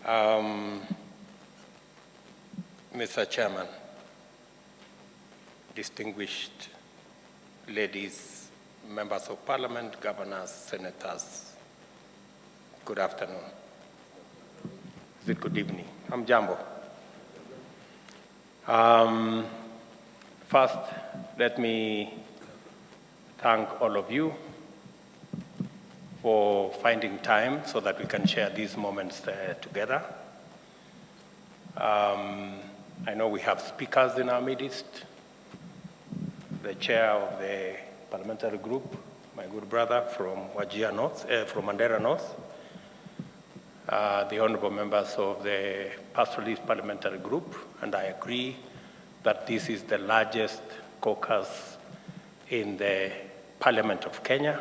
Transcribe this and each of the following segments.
Mr. Chairman, distinguished ladies, members of parliament, governors, senators, good afternoon. Is it good evening? I'm Jambo. First, let me thank all of you for finding time so that we can share these moments together. I know we have speakers in our midst. The chair of the parliamentary group, my good brother from Wajir North, from Mandera North, the honorable members of the pastoralist parliamentary group, and I agree that this is the largest caucus in the Parliament of Kenya.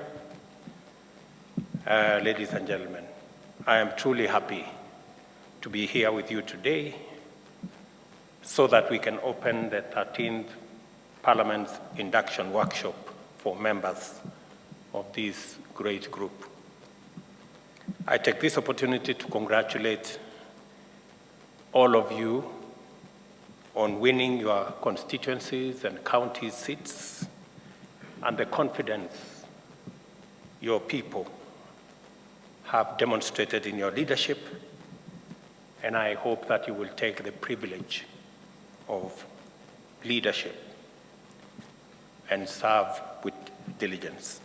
Ladies and gentlemen, I am truly happy to be here with you today so that we can open the 13th Parliament's induction workshop for members of this great group. I take this opportunity to congratulate all of you on winning your constituencies and county seats and the confidence your people have demonstrated in your leadership, and I hope that you will take the privilege of leadership and serve with diligence.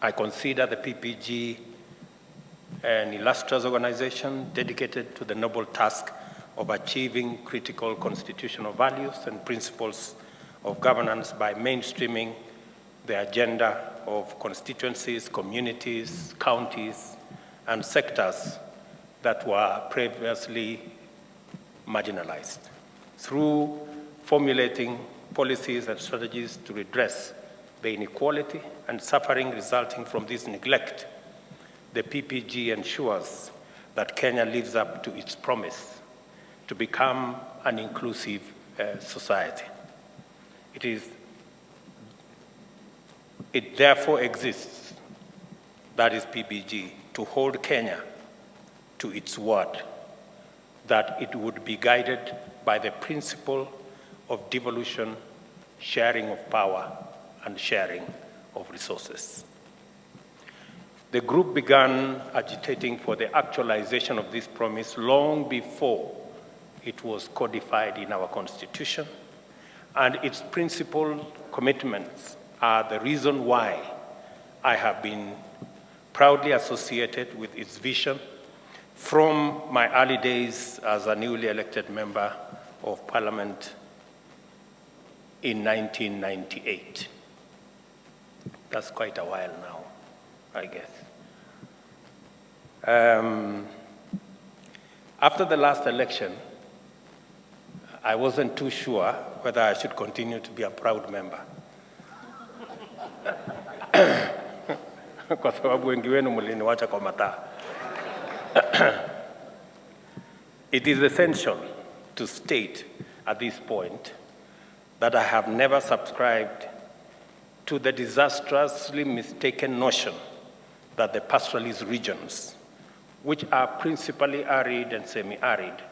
I consider the PPG an illustrious organization dedicated to the noble task of achieving critical constitutional values and principles of governance by mainstreaming the agenda of constituencies, communities, counties, and sectors that were previously marginalized, through formulating policies and strategies to redress the inequality and suffering resulting from this neglect. The PPG ensures that Kenya lives up to its promise to become an inclusive society. It therefore exists, that is PPG, to hold Kenya to its word, that it would be guided by the principle of devolution, sharing of power, and sharing of resources. The group began agitating for the actualization of this promise long before it was codified in our Constitution, and its principal commitments are the reason why I have been proudly associated with its vision from my early days as a newly elected member of Parliament in 1998. That's quite a while now, I guess. After the last election, I wasn't too sure whether I should continue to be a proud member. Kwa sababu wengi wenu mliniwacha kwa mataa. It is essential to state at this point that I have never subscribed to the disastrously mistaken notion that the pastoralist regions, which are principally arid and semi-arid,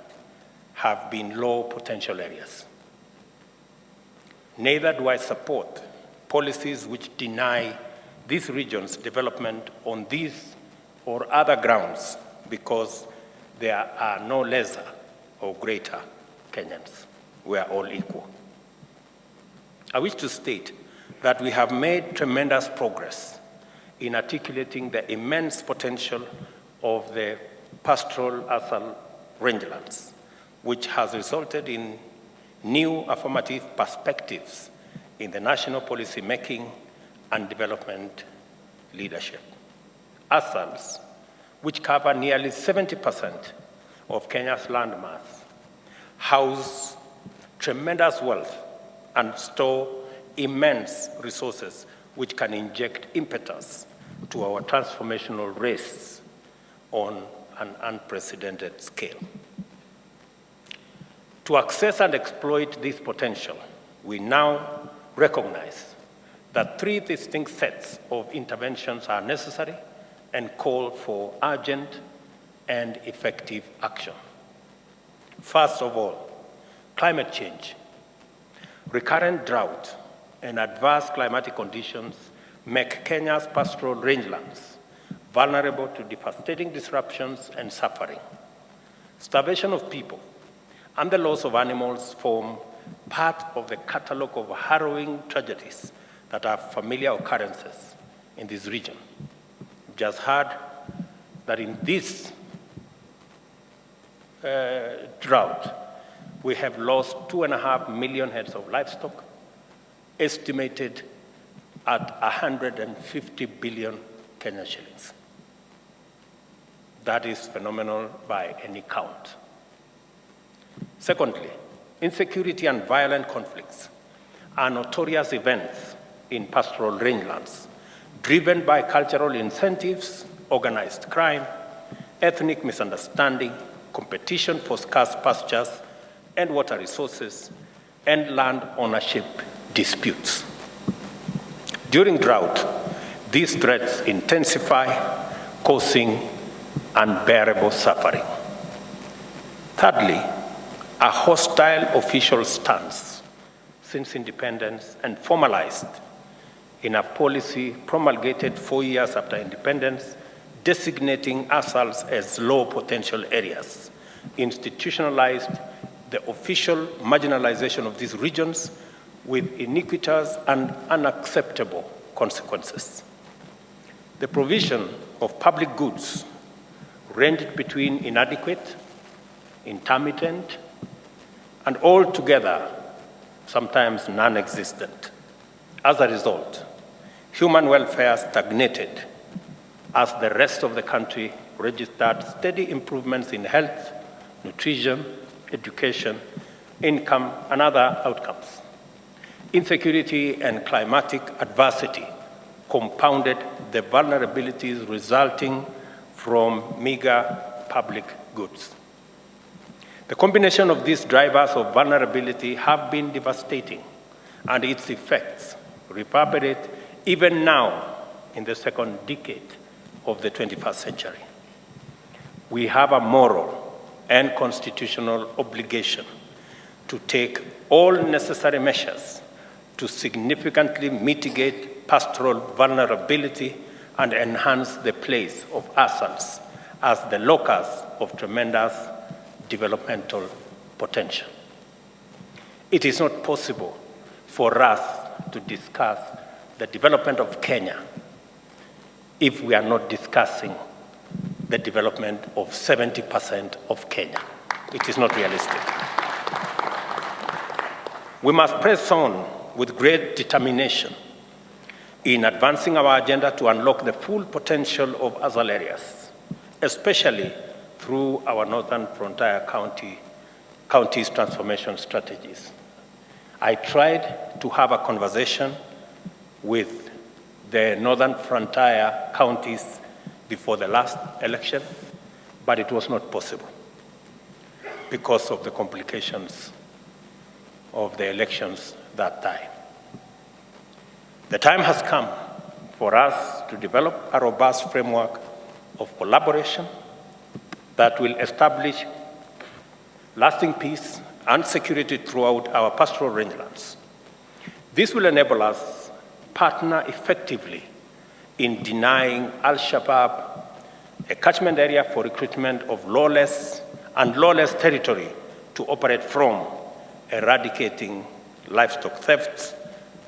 have been low potential areas. Neither do I support policies which deny these regions development on these or other grounds because there are no lesser or greater Kenyans. We are all equal. I wish to state that we have made tremendous progress in articulating the immense potential of the pastoral ASAL rangelands, which has resulted in new affirmative perspectives in the national policy making and development leadership. ASALs, which cover nearly 70% of Kenya's landmass, house tremendous wealth and store immense resources which can inject impetus to our transformational race on an unprecedented scale. To access and exploit this potential, we now recognize that three distinct sets of interventions are necessary and call for urgent and effective action. First of all, climate change. Recurrent drought and adverse climatic conditions make Kenya's pastoral rangelands vulnerable to devastating disruptions and suffering. Starvation of people and the loss of animals form part of the catalogue of harrowing tragedies that are familiar occurrences in this region. We've just heard that in this drought, we have lost 2.5 million heads of livestock, estimated at 150 billion Kenyan shillings. That is phenomenal by any count. Secondly, insecurity and violent conflicts are notorious events in pastoral rangelands, driven by cultural incentives, organized crime, ethnic misunderstanding, competition for scarce pastures and water resources, and land ownership disputes. During drought, these threats intensify, causing unbearable suffering. Thirdly, a hostile official stance since independence and formalized in a policy promulgated 4 years after independence, designating ourselves as low potential areas, institutionalized the official marginalization of these regions with iniquitous and unacceptable consequences. The provision of public goods ranged between inadequate, intermittent, and altogether sometimes non-existent. As a result, human welfare stagnated as the rest of the country registered steady improvements in health, nutrition, education, income, and other outcomes. Insecurity and climatic adversity compounded the vulnerabilities resulting from meager public goods. The combination of these drivers of vulnerability have been devastating, and its effects reverberate even now in the second decade of the 21st century. We have a moral and constitutional obligation to take all necessary measures to significantly mitigate pastoral vulnerability and enhance the place of ourselves as the locus of tremendous developmental potential. It is not possible for us to discuss the development of Kenya if we are not discussing the development of 70% of Kenya. It is not realistic. We must press on with great determination in advancing our agenda to unlock the full potential of other areas, especially through our Northern Frontier counties transformation strategies. I tried to have a conversation with the Northern Frontier counties before the last election, but it was not possible because of the complications of the elections that time. The time has come for us to develop a robust framework of collaboration that will establish lasting peace and security throughout our pastoral rangelands. This will enable us partner effectively in denying Al-Shabaab a catchment area for recruitment of lawless territory to operate from, eradicating livestock thefts,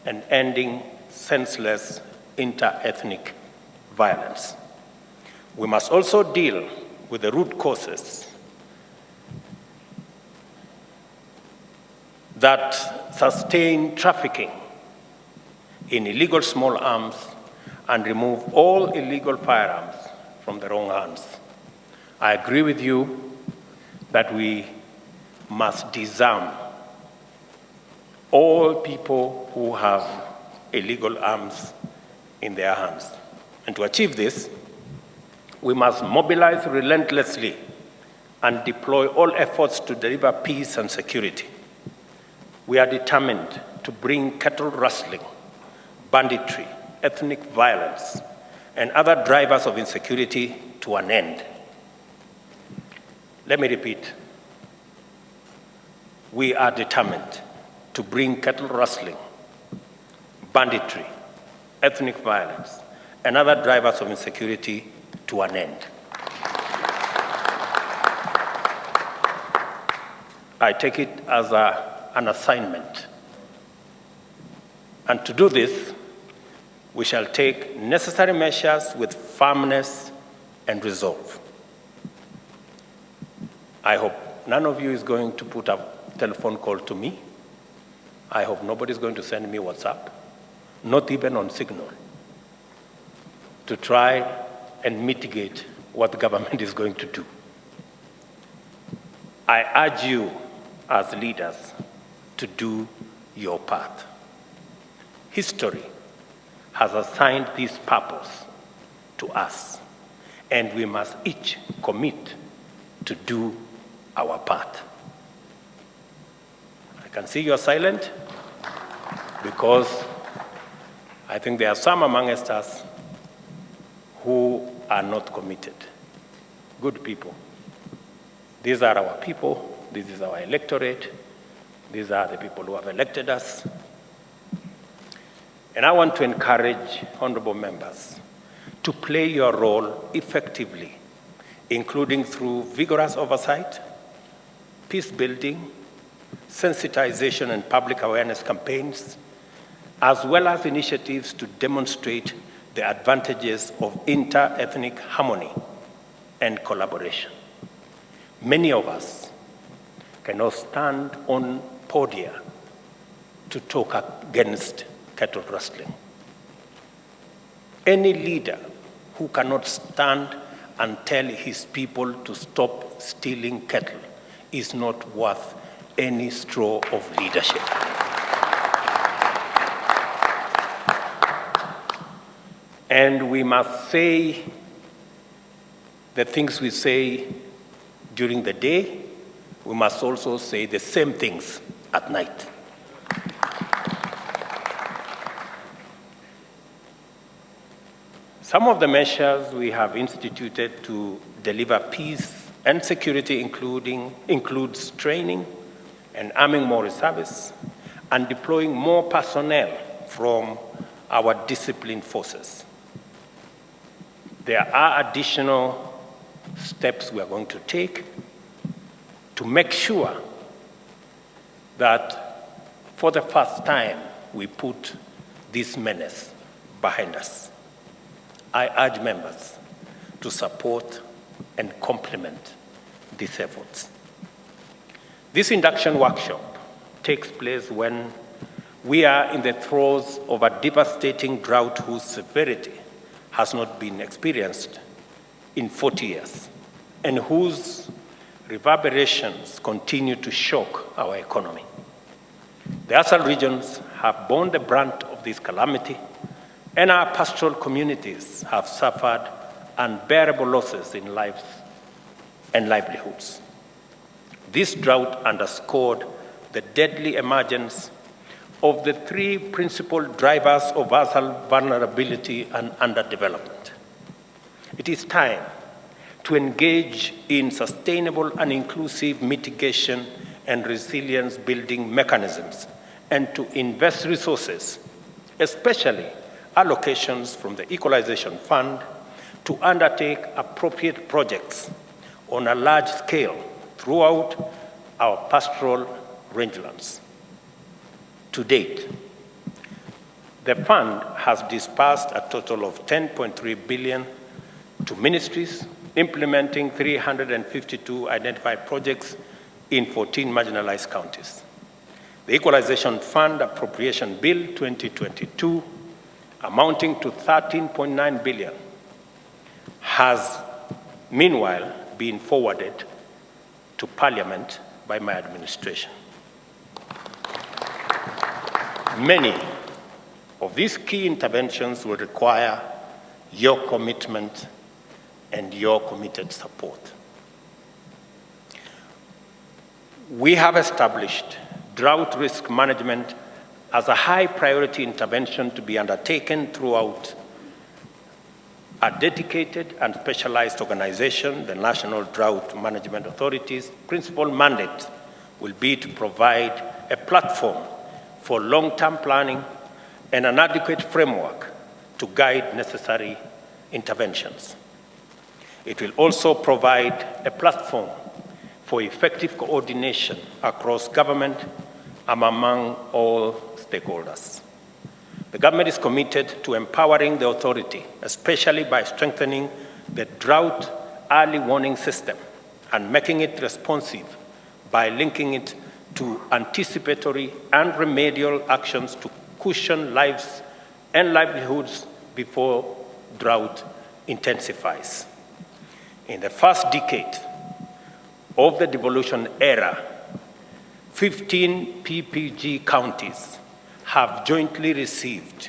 and ending senseless inter-ethnic violence. We must also deal with the root causes that sustain trafficking in illegal small arms and remove all illegal firearms from the wrong hands. I agree with you that we must disarm all people who have illegal arms in their hands. And to achieve this, we must mobilize relentlessly and deploy all efforts to deliver peace and security. We are determined to bring cattle rustling, banditry, ethnic violence, and other drivers of insecurity to an end. Let me repeat. We are determined to bring cattle rustling, banditry, ethnic violence, and other drivers of insecurity to an end. I take it as an assignment. And to do this, we shall take necessary measures with firmness and resolve. I hope none of you is going to put a telephone call to me. I hope nobody is going to send me WhatsApp, not even on Signal, to try and mitigate what the government is going to do. I urge you as leaders to do your part. History has assigned this purpose to us, and we must each commit to do our part. I can see you're silent because I think there are some amongst us who are not committed. Good people. These are our people. This is our electorate. These are the people who have elected us. And I want to encourage honorable members to play your role effectively, including through vigorous oversight, peace building, sensitization and public awareness campaigns, as well as initiatives to demonstrate the advantages of inter-ethnic harmony and collaboration. Many of us cannot stand on podia to talk against cattle rustling. Any leader who cannot stand and tell his people to stop stealing cattle is not worth any straw of leadership. And we must say the things we say during the day. We must also say the same things at night. Some of the measures we have instituted to deliver peace and security includes training and arming more reservists and deploying more personnel from our disciplined forces. There are additional steps we are going to take to make sure that for the first time we put this menace behind us. I urge members to support and complement these efforts. This induction workshop takes place when we are in the throes of a devastating drought whose severity has not been experienced in 40 years and whose reverberations continue to shock our economy. The ASAL regions have borne the brunt of this calamity, and our pastoral communities have suffered unbearable losses in lives and livelihoods. This drought underscored the deadly emergence of the three principal drivers of ASAL vulnerability and underdevelopment. It is time to engage in sustainable and inclusive mitigation and resilience building mechanisms and to invest resources, especially allocations from the Equalization Fund, to undertake appropriate projects on a large scale throughout our pastoral rangelands. To date, the fund has disbursed a total of $10.3 billion to ministries, implementing 352 identified projects in 14 marginalized counties. The Equalization Fund Appropriation Bill 2022, amounting to $13.9 billion, has meanwhile been forwarded to Parliament by my administration. Many of these key interventions will require your commitment and your committed support. We have established drought risk management as a high priority intervention to be undertaken throughout A dedicated and specialized organization, the National Drought Management Authority's principal mandate will be to provide a platform for long-term planning and an adequate framework to guide necessary interventions. It will also provide a platform for effective coordination across government and among all stakeholders. The government is committed to empowering the authority, especially by strengthening the drought early warning system and making it responsive by linking it to anticipatory and remedial actions to cushion lives and livelihoods before drought intensifies. In the first decade of the devolution era, 15 PPG counties have jointly received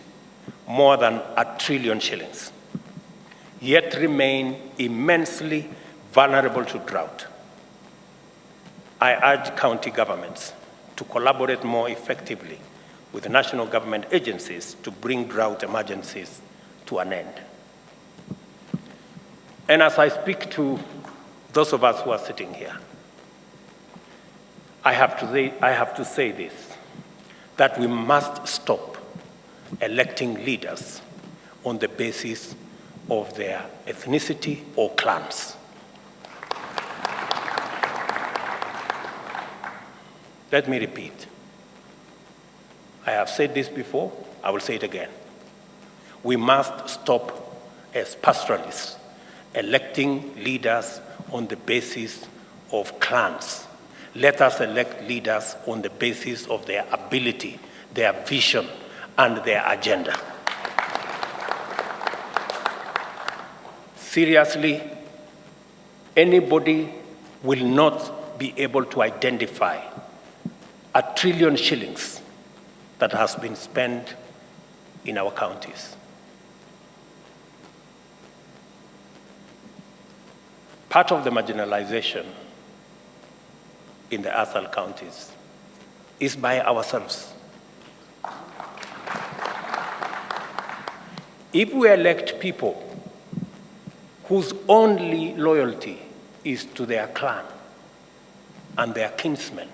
more than R1 trillion shillings, yet remain immensely vulnerable to drought. I urge county governments to collaborate more effectively with the national government agencies to bring drought emergencies to an end. And as I speak to those of us who are sitting here, I have to say this, that we must stop electing leaders on the basis of their ethnicity or clans. Let me repeat. I have said this before, I will say it again. We must stop, as pastoralists, electing leaders on the basis of clans. Let us elect leaders on the basis of their ability, their vision, and their agenda. Seriously, anybody will not be able to identify R1 trillion shillings that has been spent in our counties. Part of the marginalization in the ASAL counties is by ourselves. If we elect people whose only loyalty is to their clan and their kinsmen,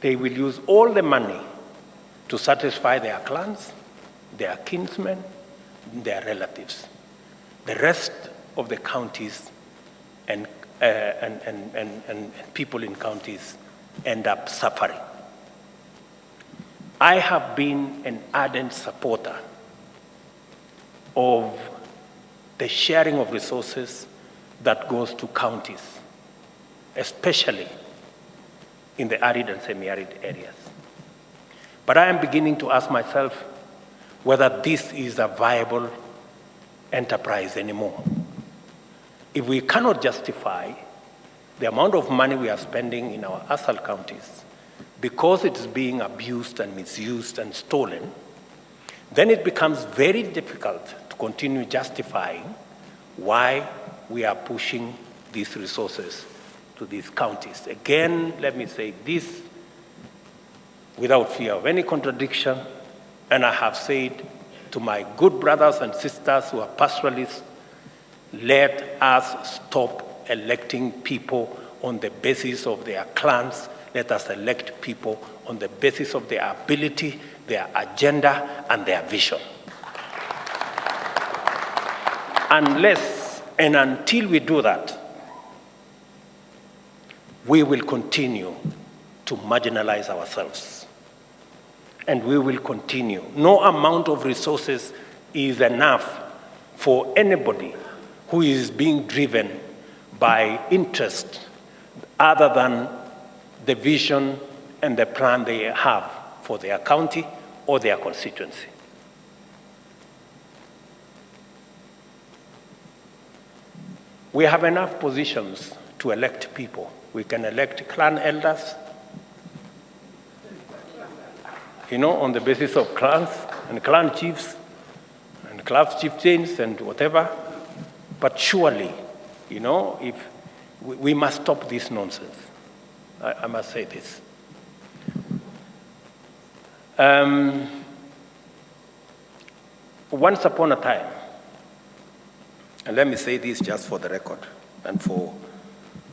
they will use all the money to satisfy their clans, their kinsmen, their relatives. The rest of the counties and people in counties end up suffering. I have been an ardent supporter of the sharing of resources that goes to counties, especially in the arid and semi-arid areas. But I am beginning to ask myself whether this is a viable enterprise anymore. If we cannot justify the amount of money we are spending in our ASAL counties because it is being abused and misused and stolen, then it becomes very difficult to continue justifying why we are pushing these resources to these counties. Again, let me say this without fear of any contradiction, and I have said to my good brothers and sisters who are pastoralists, let us stop electing people on the basis of their clans. Let us elect people on the basis of their ability, their agenda, and their vision. Unless and until we do that, we will continue to marginalize ourselves. And we will continue. No amount of resources is enough for anybody who is being driven by interest other than the vision and the plan they have for their county or their constituency. We have enough positions to elect people. We can elect clan elders, on the basis of clans and clan chiefs and clan chieftains and whatever. But surely, if we must stop this nonsense. I must say this. Once upon a time, And let me say this just for the record and for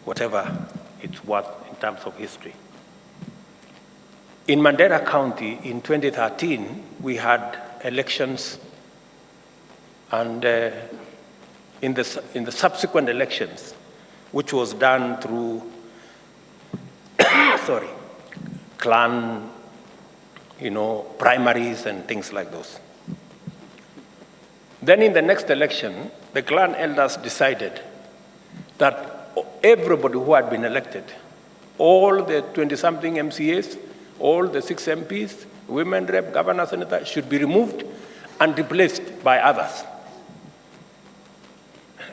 whatever it's worth in terms of history. In Mandera County in 2013, we had elections, and in the subsequent elections, which was done through clan, primaries and things like those. Then in the next election, the clan elders decided that everybody who had been elected, all the 20-something MCAs, all the 6 MPs, women rep, governors, senators, should be removed and replaced by others.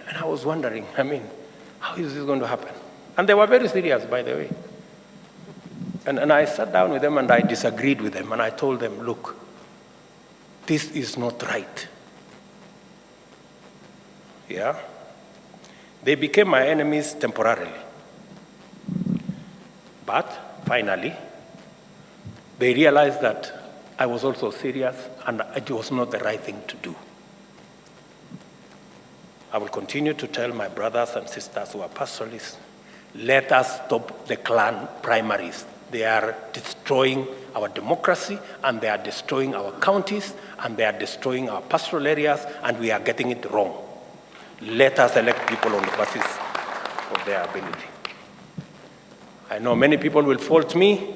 And I was wondering, how is this going to happen? And they were very serious, by the way. And I sat down with them and I disagreed with them, and I told them, look, this is not right. Yeah? They became my enemies temporarily. But finally, they realized that I was also serious and it was not the right thing to do. I will continue to tell my brothers and sisters who are pastoralists, let us stop the clan primaries. They are destroying our democracy, and they are destroying our counties, and they are destroying our pastoral areas, and we are getting it wrong. Let us elect people on the basis of their ability. I know many people will fault me,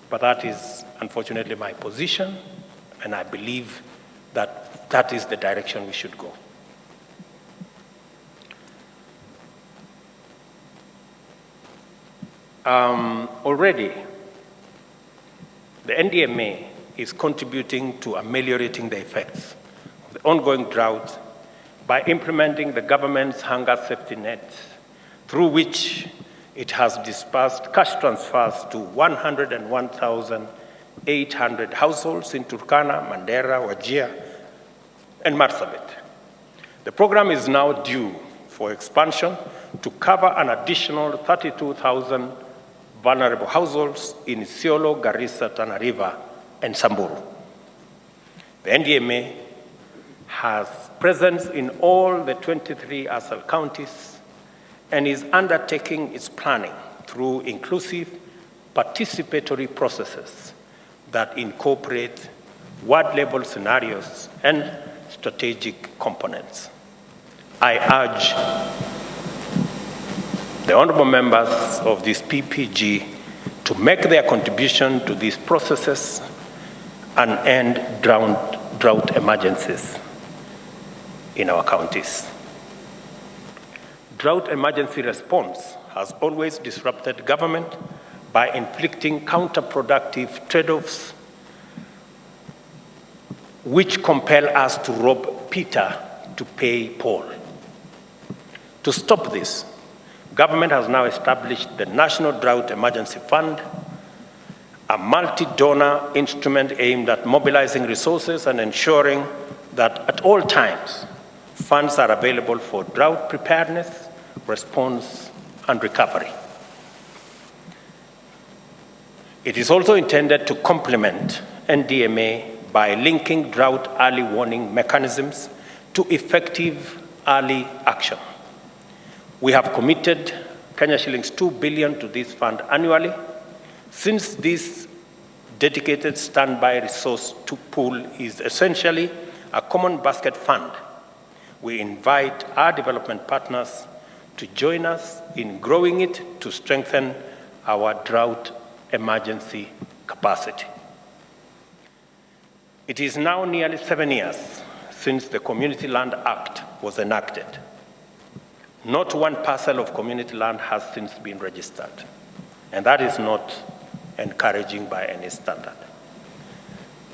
but that is unfortunately my position, and I believe that that is the direction we should go. Already, the NDMA is contributing to ameliorating the effects of the ongoing drought by implementing the government's hunger safety net, through which it has disbursed cash transfers to 101,800 households in Turkana, Mandera, Wajir, and Marsabit. The program is now due for expansion to cover an additional 32,000 vulnerable households in Isiolo, Garissa, Tana River, and Samburu. The NDMA has presence in all the 23 ASAL counties and is undertaking its planning through inclusive, participatory processes that incorporate ward-level scenarios and strategic components. I urge the honorable members of this PPG to make their contribution to these processes and end drought emergencies in our counties. Drought emergency response has always disrupted government by inflicting counterproductive trade-offs which compel us to rob Peter to pay Paul. To stop this, government has now established the National Drought Emergency Fund, a multi-donor instrument aimed at mobilizing resources and ensuring that at all times, funds are available for drought preparedness, response, and recovery. It is also intended to complement NDMA by linking drought early warning mechanisms to effective early action. We have committed Kenya shillings 2 billion to this fund annually. Since this dedicated standby resource pool is essentially a common basket fund, we invite our development partners to join us in growing it to strengthen our drought emergency capacity. It is now nearly 7 years since the Community Land Act was enacted. Not one parcel of community land has since been registered, and that is not encouraging by any standard.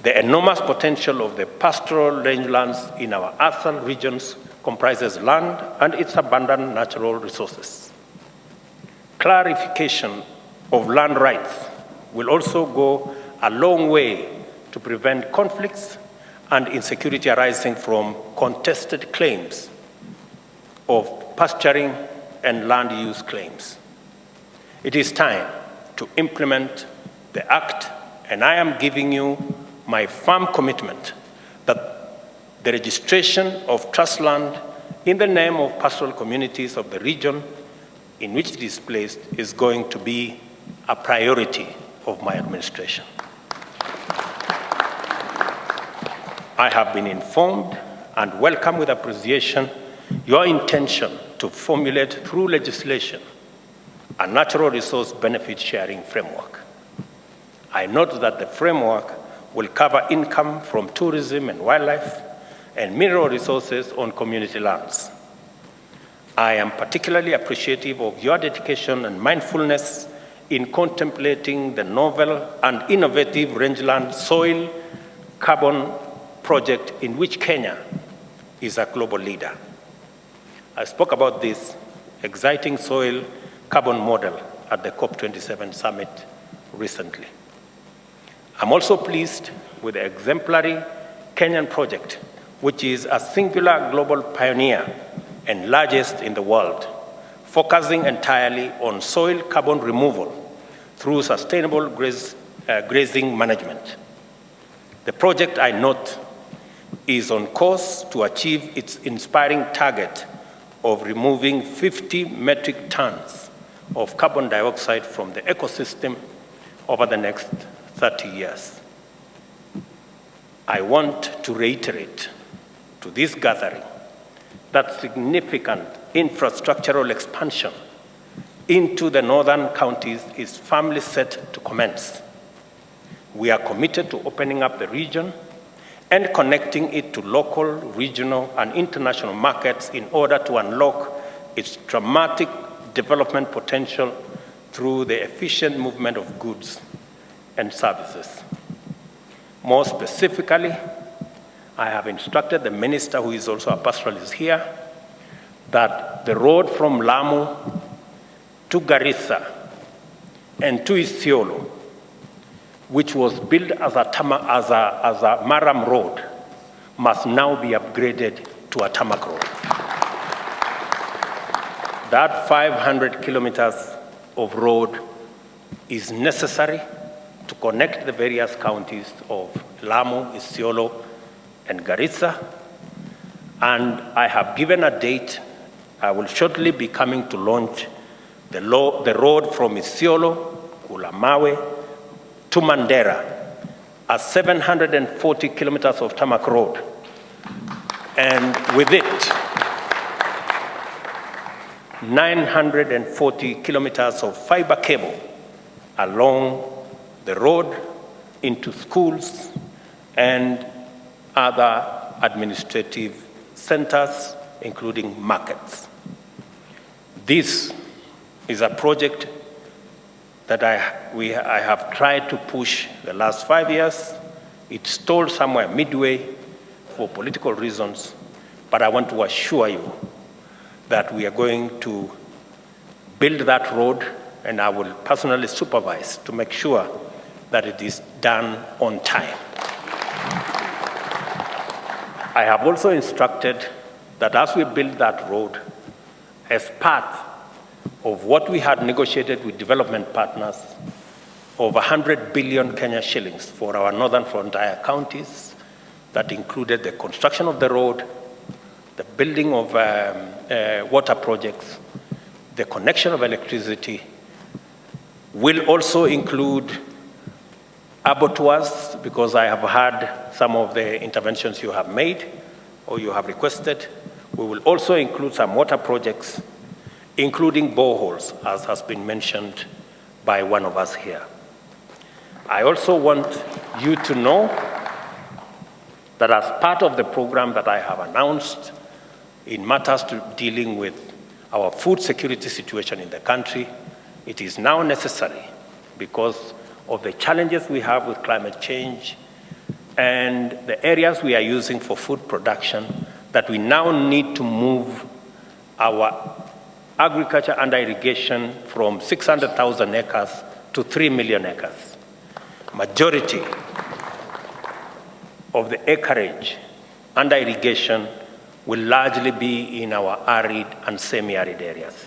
The enormous potential of the pastoral rangelands in our ASAL regions comprises land and its abundant natural resources. Clarification of land rights will also go a long way to prevent conflicts and insecurity arising from contested claims of pasturing and land use claims. It is time to implement the Act, and I am giving you my firm commitment that the registration of trust land in the name of pastoral communities of the region in which it is placed, is going to be a priority of my administration. I have been informed and welcome with appreciation your intention to formulate through legislation a natural resource benefit sharing framework. I note that the framework will cover income from tourism and wildlife and mineral resources on community lands. I am particularly appreciative of your dedication and mindfulness in contemplating the novel and innovative rangeland soil carbon project in which Kenya is a global leader. I spoke about this exciting soil carbon model at the COP27 summit recently. I'm also pleased with the exemplary Kenyan project, which is a singular global pioneer and largest in the world, focusing entirely on soil carbon removal through sustainable grazing management. The project, I note, is on course to achieve its inspiring target of removing 50 metric tons of carbon dioxide from the ecosystem over the next 30 years. I want to reiterate to this gathering that significant infrastructural expansion into the northern counties is firmly set to commence. We are committed to opening up the region and connecting it to local, regional, and international markets in order to unlock its dramatic development potential through the efficient movement of goods and services. More specifically, I have instructed the minister, who is also a pastoralist here, that the road from Lamu to Garissa and to Isiolo, which was built as a Maram road, must now be upgraded to a tarmac road. That 500 kilometers of road is necessary to connect the various counties of Lamu, Isiolo, and Garissa. And I have given a date. I will shortly be coming to launch the road from Isiolo, Kulamawe, to Mandera, a 740 kilometers of tarmac road. And with it, 940 kilometers of fiber cable along the road into schools and other administrative centers, including markets. This is a project that I have tried to push the last 5 years. It stalled somewhere midway for political reasons, but I want to assure you that we are going to build that road, and I will personally supervise to make sure that it is done on time. I have also instructed that as we build that road, as part of what we had negotiated with development partners, over 100 billion Kenya shillings for our northern frontier counties, that included the construction of the road, the building of water projects, the connection of electricity, will also include abattoirs, because I have heard some of the interventions you have made or you have requested. We will also include some water projects, including boreholes, as has been mentioned by one of us here. I also want you to know that as part of the program that I have announced in matters dealing with our food security situation in the country, it is now necessary, because of the challenges we have with climate change and the areas we are using for food production, that we now need to move our agriculture under irrigation from 600,000 acres to 3 million acres. Majority of the acreage under irrigation will largely be in our arid and semi-arid areas.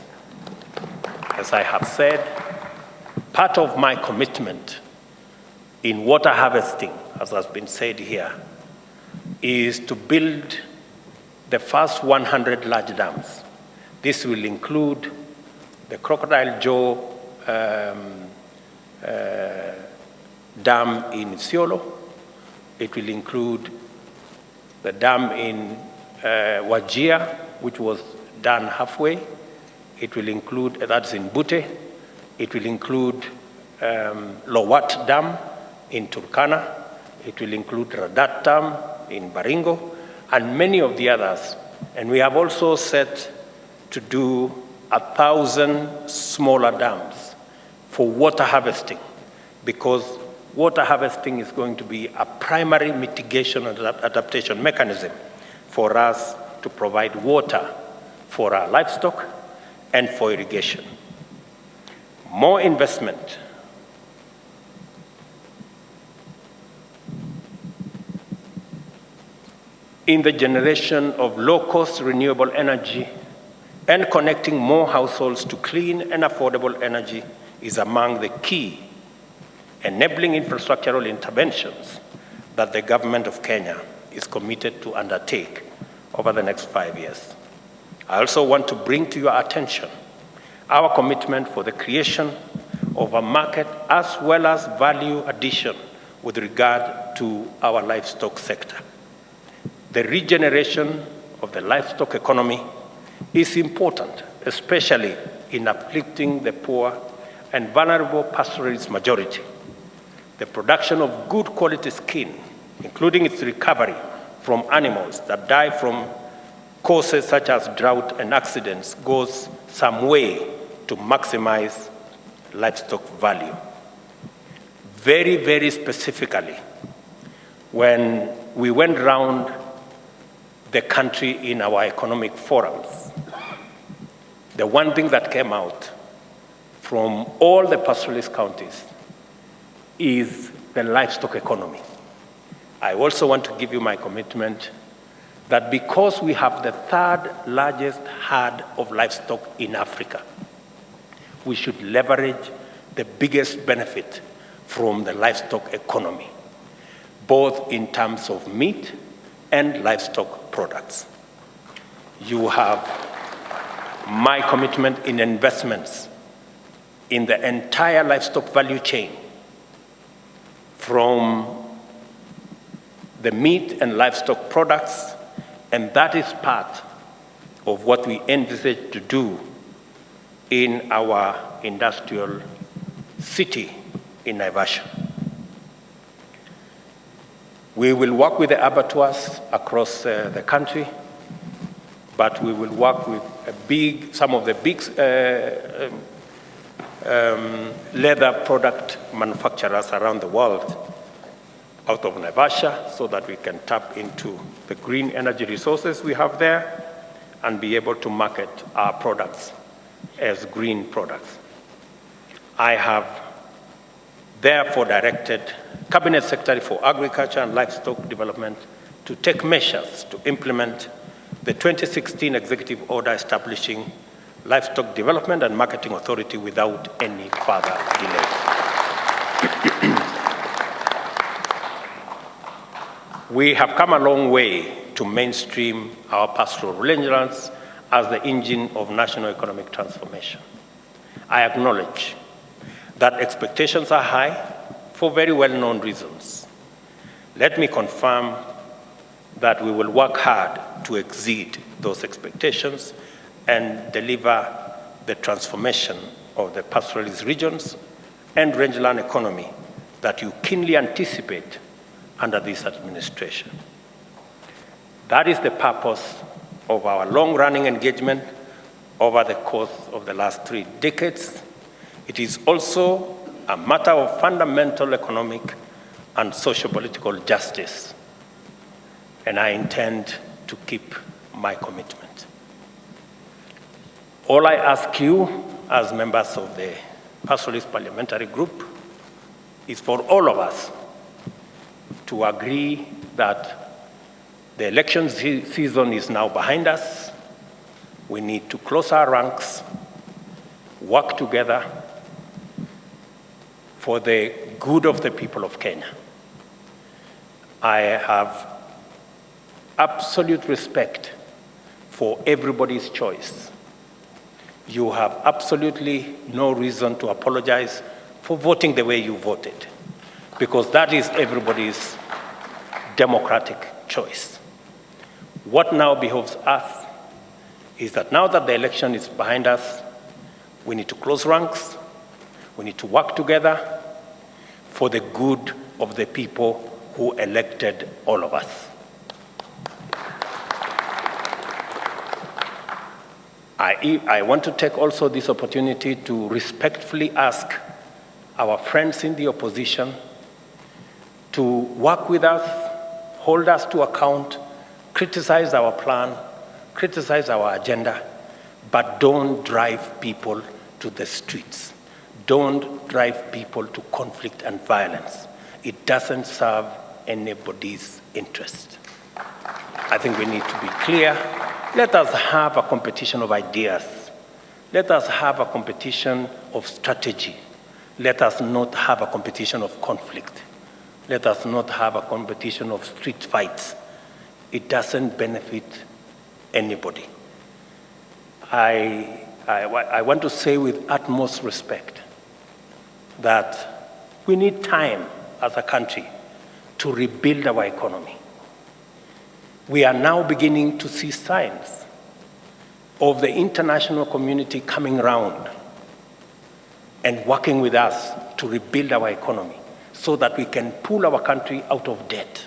As I have said, part of my commitment in water harvesting, as has been said here, is to build the first 100 large dams. This will include the Crocodile Jaw dam in Isiolo. It will include the dam in Wajir, which was done halfway. It will include, that's in Bute. It will include Lowat Dam in Turkana. It will include Radat Dam in Baringo, and many of the others. And we have also set to do 1,000 smaller dams for water harvesting, because water harvesting is going to be a primary mitigation and adaptation mechanism for us to provide water for our livestock and for irrigation. More investment in the generation of low-cost renewable energy and connecting more households to clean and affordable energy is among the key enabling infrastructural interventions that the government of Kenya is committed to undertake over the next 5 years. I also want to bring to your attention our commitment for the creation of a market as well as value addition with regard to our livestock sector. The regeneration of the livestock economy is important, especially in uplifting the poor and vulnerable pastoralist majority. The production of good quality skin, including its recovery from animals that die from causes such as drought and accidents, goes some way to maximize livestock value. Very, very specifically, when we went round the country in our economic forums, the one thing that came out from all the pastoralist counties is the livestock economy. I also want to give you my commitment that because we have the third largest herd of livestock in Africa, we should leverage the biggest benefit from the livestock economy, both in terms of meat and livestock products. You have my commitment in investments in the entire livestock value chain, from the meat and livestock products, and that is part of what we envisage to do in our industrial city in Naivasha. We will work with the abattoirs across the country, but we will work with some of the big leather product manufacturers around the world out of Naivasha, so that we can tap into the green energy resources we have there and be able to market our products as green products. I have therefore directed Cabinet Secretary for Agriculture and Livestock Development to take measures to implement the 2016 Executive Order establishing Livestock Development and Marketing Authority without any further delay. We have come a long way to mainstream our pastoral rangelands as the engine of national economic transformation. I acknowledge that expectations are high for very well-known reasons. Let me confirm that we will work hard to exceed those expectations and deliver the transformation of the pastoralist regions and rangeland economy that you keenly anticipate under this administration. That is the purpose of our long-running engagement over the course of the last 3 decades. It is also a matter of fundamental economic and socio-political justice, and I intend to keep my commitment. All I ask you as members of the Pastoralist Parliamentary Group is for all of us to agree that the election season is now behind us. We need to close our ranks, work together for the good of the people of Kenya. I have absolute respect for everybody's choice. You have absolutely no reason to apologize for voting the way you voted, because that is everybody's democratic choice. What now behoves us is that now that the election is behind us, we need to close ranks, we need to work together for the good of the people who elected all of us. I want to take also this opportunity to respectfully ask our friends in the opposition to work with us, hold us to account, criticize our plan, criticize our agenda, but don't drive people to the streets. Don't drive people to conflict and violence. It doesn't serve anybody's interest. I think we need to be clear. Let us have a competition of ideas. Let us have a competition of strategy. Let us not have a competition of conflict. Let us not have a competition of street fights. It doesn't benefit anybody. I want to say with utmost respect that we need time as a country to rebuild our economy. We are now beginning to see signs of the international community coming around and working with us to rebuild our economy so that we can pull our country out of debt.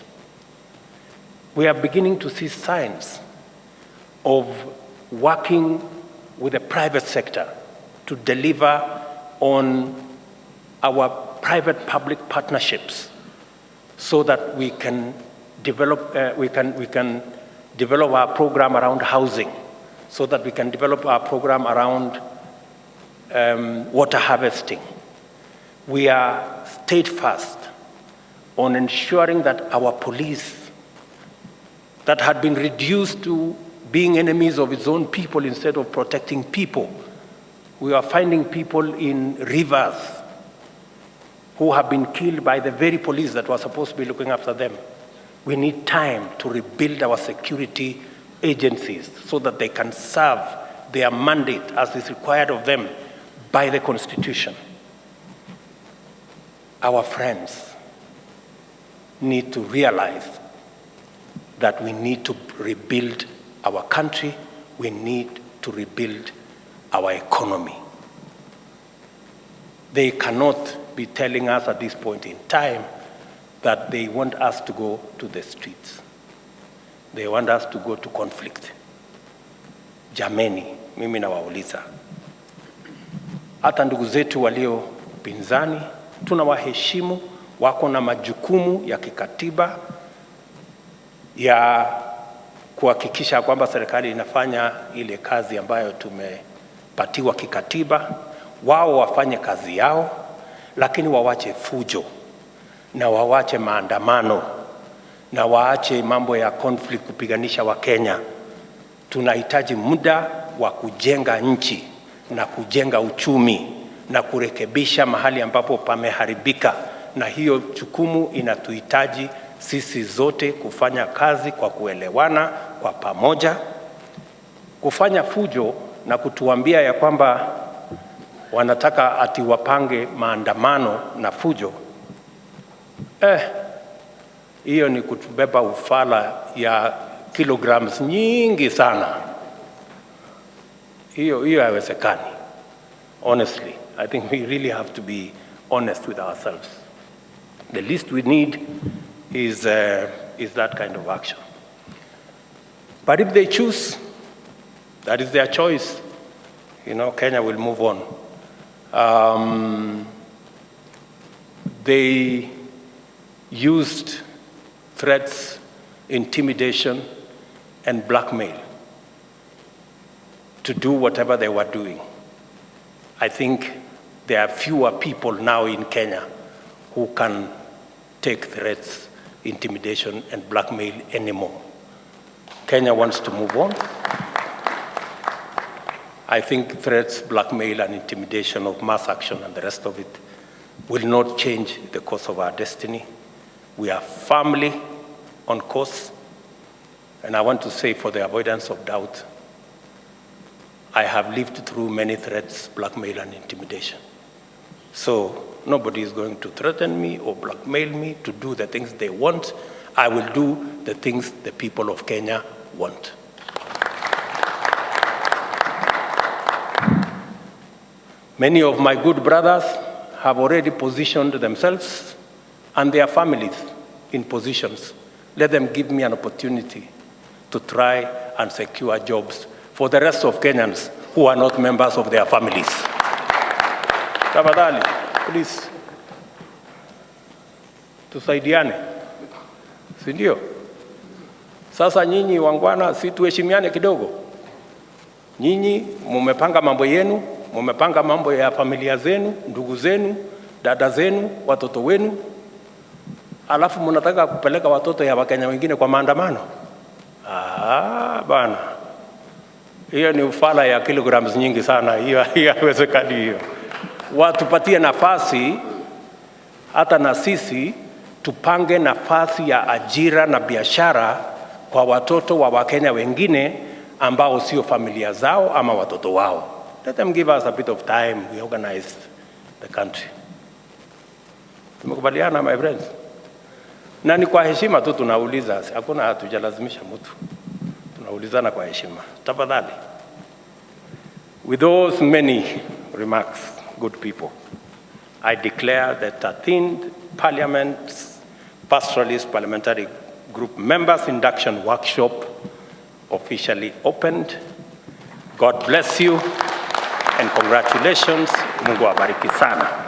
We are beginning to see signs of working with the private sector to deliver on our private-public partnerships so that we can develop our program around housing, so that we can develop our program around water harvesting. We are steadfast on ensuring that our police, that had been reduced to being enemies of its own people instead of protecting people, we are finding people in rivers who have been killed by the very police that were supposed to be looking after them. We need time to rebuild our security agencies so that they can serve their mandate as is required of them by the Constitution. Our friends need to realize that we need to rebuild our country, we need to rebuild our economy. They cannot be telling us at this point in time that they want us to go to the streets. They want us to go to conflict. Jameni, mimi nawauliza. Hata ndugu zetu walio pinzani, tunawaheshimu, wako na majukumu ya kikatiba ya kuhakikisha kwamba serikali inafanya ile kazi ambayo tumepatiwa kikatiba. Wao wafanye kazi yao, lakini wawache fujo na wawache maandamano na waache mambo ya conflict kupiganisha Wakenya. Tunahitaji muda wa kujenga nchi na kujenga uchumi na kurekebisha mahali ambapo pameharibika, na hiyo jukumu inatuhitaji sisi zote kufanya kazi kwa kuelewana kwa pamoja. Kufanya fujo na kutuambia ya kwamba wanataka ati wapange maandamano na fujo, hiyo ni kutubeba ufala ya kilograms nyingi sana. Hiyo haiwezekani. Honestly, I think we really have to be honest with ourselves. The least we need is that kind of action. But if they choose, that is their choice. You know, Kenya will move on. They used threats, intimidation, and blackmail to do whatever they were doing. I think there are fewer people now in Kenya who can take threats, intimidation, and blackmail anymore. Kenya wants to move on. I think threats, blackmail, and intimidation of mass action and the rest of it will not change the course of our destiny. We are firmly on course, and I want to say, for the avoidance of doubt, I have lived through many threats, blackmail, and intimidation. So nobody is going to threaten me or blackmail me to do the things they want. I will do the things the people of Kenya want. Many of my good brothers have already positioned themselves and their families in positions. Let them give me an opportunity to try and secure jobs for the rest of Kenyans who are not members of their families. Tafadhali, please, tusaidiane, si ndio? Sasa nyinyi wangwana, si tuheshimiane kidogo. Nyinyi mumepanga mambo yenu, mumepanga mambo ya familia zenu, ndugu zenu, dada zenu, watoto wenu, alafu mnataka kupeleka watoto ya Wakenya wengine kwa maandamano. Bana, hiyo ni ufala ya kilograms nyingi sana, hiyo haiwezekani hiyo. Watupatie nafasi hata na sisi tupange nafasi ya ajira na biashara kwa watoto wa Wakenya wengine ambao sio familia zao ama watoto wao. Let them give us a bit of time, we organize the country. Tumekubaliana, my friends? Na ni kwa heshima tu tunauliza, hakuna hatujalazimisha mtu. Tunaulizana kwa heshima. Tafadhali. With those many remarks, good people, I declare the 13th Parliament's Pastoralist Parliamentary Group Members Induction Workshop officially opened. God bless you and congratulations. Mungu awabariki sana.